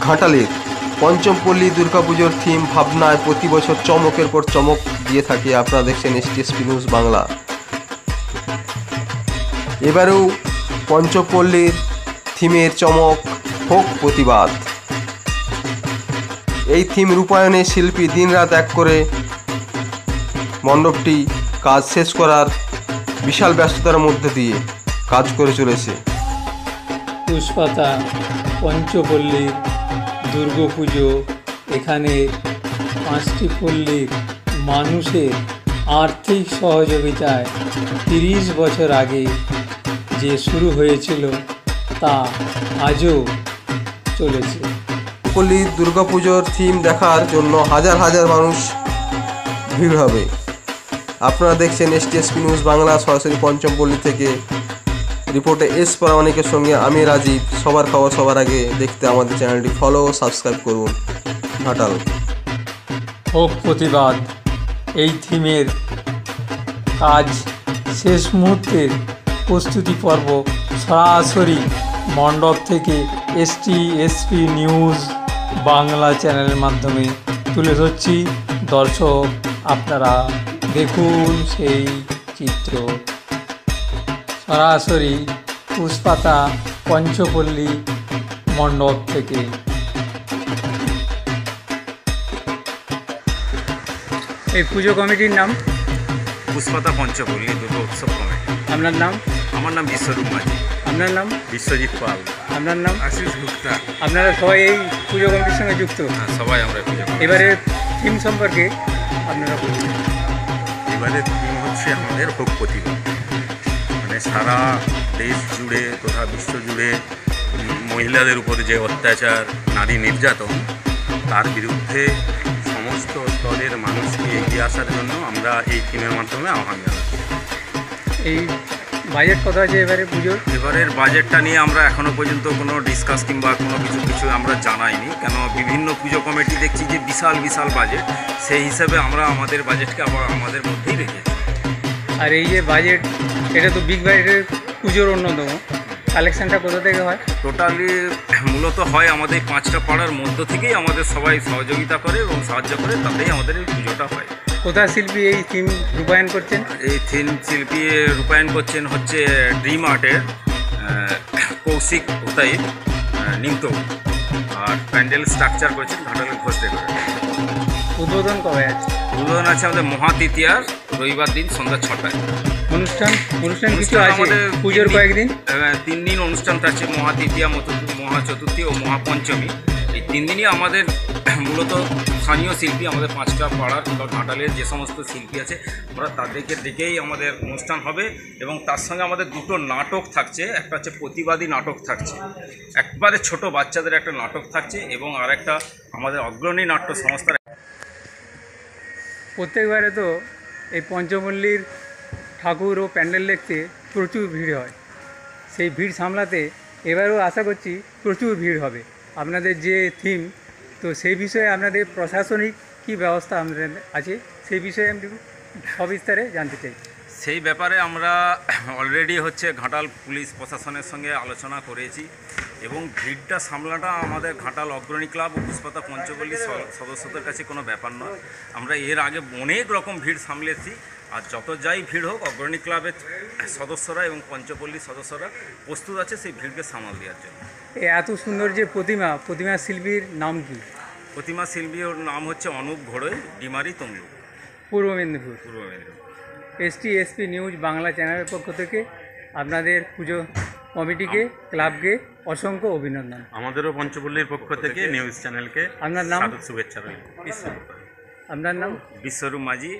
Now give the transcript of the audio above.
ঘাটালের পঞ্চমপল্লী দুর্গাপুজোর থিম ভাবনায় প্রতি বছর চমকের পর চমক দিয়ে থাকে। আপনারা দেখছেন STSP নিউজ বাংলা। এবারেও পঞ্চমপল্লীর থিমের চমক, হোক প্রতিবাদ। এই থিম রূপায়ণে শিল্পী দিনরাত এক করে মণ্ডপটি কাজ শেষ করার বিশাল ব্যস্ততার মধ্যে দিয়ে কাজ করে চলেছে। পুষ্পাতা পঞ্চপল্লীর দুর্গাপুজো এখানে 5টি পল্লীর মানুষের আর্থিক সহযোগিতায় 30 বছর আগে যে শুরু হয়েছিল তা আজও চলেছে। পল্লীর দুর্গাপুজোর থিম দেখার জন্য হাজার হাজার মানুষ ভিড় হবে। আপনারা দেখছেন STSP নিউজ বাংলা, সরাসরি পঞ্চমপল্লী থেকে। রিপোর্টে প্রামাণিকের সঙ্গে আমি রাজীব। সবার খবর সবার আগে দেখতে আমাদের চ্যানেলটি ফলো ও সাবস্ক্রাইব করুন। ঘাটাল হোক প্রতিবাদ এই থিমের কাজ শেষ মুহূর্তের প্রস্তুতি পর্ব সরাসরি মণ্ডপ থেকে STSP নিউজ বাংলা চ্যানেলের মাধ্যমে তুলে ধরছি। দর্শক আপনারা দেখুন সেই চিত্র সরাসরি পুষ্পাতা পঞ্চপল্লী মণ্ডপ থেকে। এই পুজো কমিটির নাম পুষ্পাতা পঞ্চপল্লী দুর্গা উৎসব কমিটি। আপনার নাম? আমার নাম বিশ্বরূপ মাঝি। আপনার নাম? বিশ্বজিৎ পাল। আপনার নাম? আশিস গুপ্তা। আপনারা সবাই এই পুজো কমিটির সঙ্গে যুক্ত? হ্যাঁ, সবাই আমরা পুজো করি। এবারে থিম সম্পর্কে আপনারা বলুন। এবারে থিম হচ্ছে আমাদের হোক প্রতিবাদ। মানে সারা দেশ জুড়ে তথা বিশ্ব জুড়ে মহিলাদের উপরে যে অত্যাচার, নারী নির্যাতন, তার বিরুদ্ধে সমস্ত স্তরের মানুষকে এগিয়ে আসার জন্য আমরা এই থিমের মাধ্যমে আহ্বান জানাচ্ছি। এই বাজেট কত আছে এবারে পুজোর? এবারের বাজেটটা নিয়ে আমরা এখনও পর্যন্ত কোনো ডিসকাস কিংবা কোনো কিছু আমরা জানাইনি, কেন বিভিন্ন পুজো কমিটি দেখছি যে বিশাল বিশাল বাজেট, সেই হিসাবে আমরা আমাদের বাজেটকে আবার আমাদের মধ্যেই রেখেছি। আর এই যে বাজেট, এটা তো বিগ বাজেটের পুজোর অন্যতম। কালেকশানটা কোথা থেকে হয়? টোটালি মূলত হয় আমাদের 5টা পাড়ার মধ্য থেকেই আমাদের সবাই সহযোগিতা করে এবং সাহায্য করে, তাতেই আমাদের এই পুজোটা হয়। কোথা শিল্পী এই থিম রূপায়ণ করছেন? এই থিম শিল্পী রূপায়ণ করছেন হচ্ছে ড্রিম আর্টের কৌশিক উতাই নিমতো, আর প্যান্ডেল স্ট্রাকচার করছেন ঘাটালের ঘোষ ডেকোরেটর। উদ্বোধন কবে আছে? উদ্বোধন আছে আমাদের মহাতৃতীয়ার রবিবার দিন সন্ধ্যা 6টায়। অনুষ্ঠান কিছু আছে পুজোর কয়েকদিন? 3 দিন অনুষ্ঠান থাকছে, মহাতৃতীয়া, মহাচতুর্থী ও মহাপঞ্চমী। এই 3 দিনই আমাদের মূলত স্থানীয় শিল্পী, আমাদের 5টা পাড়ার বা ঘাটালের যে সমস্ত শিল্পী আছে আমরা তাদেরকে ডেকেই আমাদের অনুষ্ঠান হবে। এবং তার সঙ্গে আমাদের 2টো নাটক থাকছে। একটা হচ্ছে প্রতিবাদী নাটক থাকছে, একবারে ছোট বাচ্চাদের একটা নাটক থাকছে, এবং আরেকটা আমাদের অগ্রণী নাট্য সংস্থার। প্রত্যেকবারে তো এই পঞ্চমল্লীর ঠাকুর ও প্যান্ডেল দেখতে প্রচুর ভিড় হয়। সেই ভিড় সামলাতে এবারেও আশা করছি প্রচুর ভিড় হবে। আপনাদের যে থিম, তো সেই বিষয়ে আপনাদের প্রশাসনিক কী ব্যবস্থা আমাদের আছে, সেই বিষয়ে আমি সবিস্তারে জানতে চাই। সেই ব্যাপারে আমরা অলরেডি হচ্ছে ঘাটাল পুলিশ প্রশাসনের সঙ্গে আলোচনা করেছি, এবং ভিড়টা সামলাটা আমাদের ঘাটাল অগ্রণী ক্লাব ও পুষ্পাতা পঞ্চপল্লী সদস্যদের কাছে কোনো ব্যাপার নয়। আমরা এর আগে অনেক রকম ভিড় সামলেছি, আর যত যাই ভিড় হোক অগ্রণী ক্লাবের সদস্যরা এবং পঞ্চপল্লীর সদস্যরা প্রস্তুত আছে সেই ভিড়কে সামাল দেওয়ার জন্য। এত সুন্দর যে প্রতিমা শিল্পীর নাম কি? প্রতিমা শিল্পীর নাম হচ্ছে অনুপ ঘোড়ই, ডিমারি তমলুক, পূর্ব মেদিনীপুর। STSP নিউজ বাংলা চ্যানেলের পক্ষ থেকে আপনাদের পুজো কমিটিকে, ক্লাবকে অসংখ্য অভিনন্দন। আমাদেরও পঞ্চপল্লীর পক্ষ থেকে নিউজ চ্যানেলকে আপনার নাম? শুভেচ্ছা রইল। আপনার নাম? বিশ্বরূপ মাঝি।